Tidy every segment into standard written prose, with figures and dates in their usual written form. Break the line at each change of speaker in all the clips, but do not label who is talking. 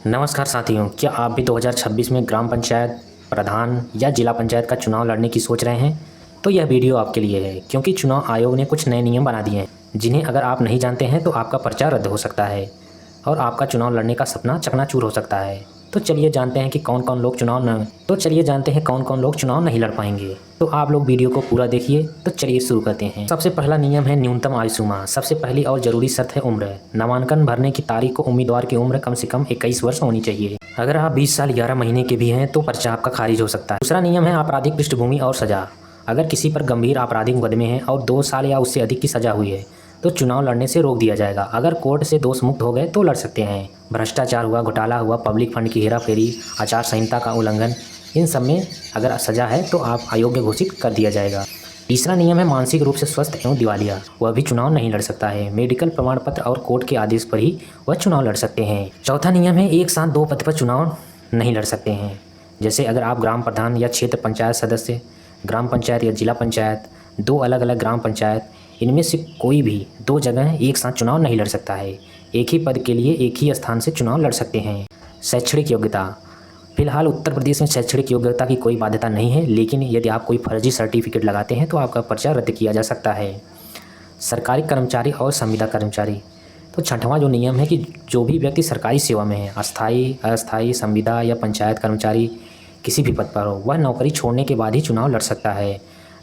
नमस्कार साथियों, क्या आप भी 2026 में ग्राम पंचायत प्रधान या जिला पंचायत का चुनाव लड़ने की सोच रहे हैं? तो यह वीडियो आपके लिए है, क्योंकि चुनाव आयोग ने कुछ नए नियम बना दिए हैं जिन्हें अगर आप नहीं जानते हैं तो आपका पर्चा रद्द हो सकता है और आपका चुनाव लड़ने का सपना चकनाचूर हो सकता है। तो चलिए जानते हैं कि कौन कौन लोग चुनाव नहीं लड़ पाएंगे। तो आप लोग वीडियो को पूरा देखिए। तो चलिए शुरू करते हैं। सबसे पहला नियम है न्यूनतम आयु सीमा। सबसे पहली और जरूरी शर्त है उम्र। नामांकन भरने की तारीख को उम्मीदवार की उम्र कम से कम 21 वर्ष होनी चाहिए। अगर आप 20 साल 11 महीने के भी हैं तो पर्चा आपका खारिज हो सकता है। दूसरा नियम है आपराधिक पृष्ठभूमि और सजा। अगर किसी पर गंभीर आपराधिक मुकदमे हैं और 2 साल या उससे अधिक की सजा हुई है तो चुनाव लड़ने से रोक दिया जाएगा। अगर कोर्ट से दोष मुक्त हो गए तो लड़ सकते हैं। भ्रष्टाचार हुआ, घोटाला हुआ, पब्लिक फंड की हेराफेरी, आचार संहिता का उल्लंघन, इन सब में अगर सजा है तो आप अयोग्य घोषित कर दिया जाएगा। तीसरा नियम है मानसिक रूप से स्वस्थ एवं दिवालिया, वह भी चुनाव नहीं लड़ सकता है। मेडिकल प्रमाण पत्र और कोर्ट के आदेश पर ही वह चुनाव लड़ सकते हैं। चौथा नियम है एक साथ 2 पद पर चुनाव नहीं लड़ सकते हैं। जैसे अगर आप ग्राम प्रधान या क्षेत्र पंचायत सदस्य, ग्राम पंचायत या जिला पंचायत, 2 अलग अलग ग्राम पंचायत, इनमें से कोई भी 2 जगह एक साथ चुनाव नहीं लड़ सकता है। एक ही पद के लिए एक ही स्थान से चुनाव लड़ सकते हैं। शैक्षणिक योग्यता। फिलहाल उत्तर प्रदेश में शैक्षणिक योग्यता की कोई बाध्यता नहीं है, लेकिन यदि आप कोई फर्जी सर्टिफिकेट लगाते हैं तो आपका पर्चा रद्द किया जा सकता है। सरकारी कर्मचारी और संविदा कर्मचारी। तो छठवां जो नियम है कि जो भी व्यक्ति सरकारी सेवा में है, अस्थायी, अस्थायी, संविदा या पंचायत कर्मचारी किसी भी पद पर हो, वह नौकरी छोड़ने के बाद ही चुनाव लड़ सकता है।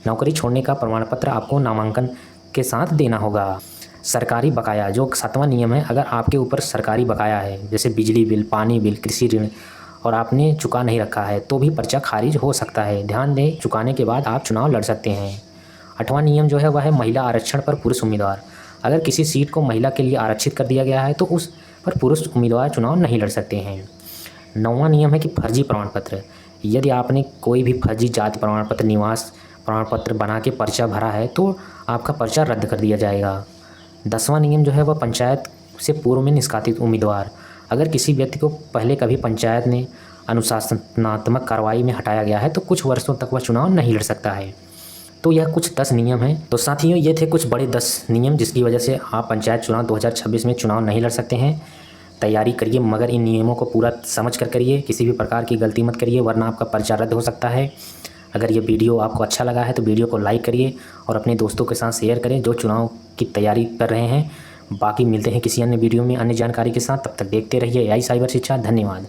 नौकरी छोड़ने का प्रमाण पत्र आपको नामांकन के साथ देना होगा। सरकारी बकाया, जो 7वां नियम है, अगर आपके ऊपर सरकारी बकाया है जैसे बिजली बिल, पानी बिल, कृषि ऋण और आपने चुका नहीं रखा है तो भी पर्चा खारिज हो सकता है। ध्यान दें, चुकाने के बाद आप चुनाव लड़ सकते हैं। 8वां नियम जो है वह है महिला आरक्षण पर पुरुष उम्मीदवार। अगर किसी सीट को महिला के लिए आरक्षित कर दिया गया है तो उस पर पुरुष उम्मीदवार चुनाव नहीं लड़ सकते हैं। 9वां नियम है कि फर्जी प्रमाण पत्र। यदि आपने कोई भी फर्जी जाति प्रमाण पत्र, निवास प्रमाण पत्र बना के पर्चा भरा है तो आपका पर्चा रद्द कर दिया जाएगा। 10वां नियम जो है वह पंचायत से पूर्व में निष्कासित उम्मीदवार। अगर किसी व्यक्ति को पहले कभी पंचायत ने अनुशासनात्मक कार्रवाई में हटाया गया है तो कुछ वर्षों तक वह चुनाव नहीं लड़ सकता है। तो यह कुछ 10 नियम हैं। तो साथियों, ये थे कुछ बड़े 10 नियम जिसकी वजह से आप पंचायत चुनाव 2026 में चुनाव नहीं लड़ सकते हैं। तैयारी करिए, मगर इन नियमों को पूरा समझ कर करिए। किसी भी प्रकार की गलती मत करिए, वरना आपका पर्चा रद्द हो सकता है। अगर ये वीडियो आपको अच्छा लगा है तो वीडियो को लाइक करिए और अपने दोस्तों के साथ शेयर करें जो चुनाव की तैयारी कर रहे हैं। बाकी मिलते हैं किसी अन्य वीडियो में अन्य जानकारी के साथ। तब तक देखते रहिए AI साइबर शिक्षा। धन्यवाद।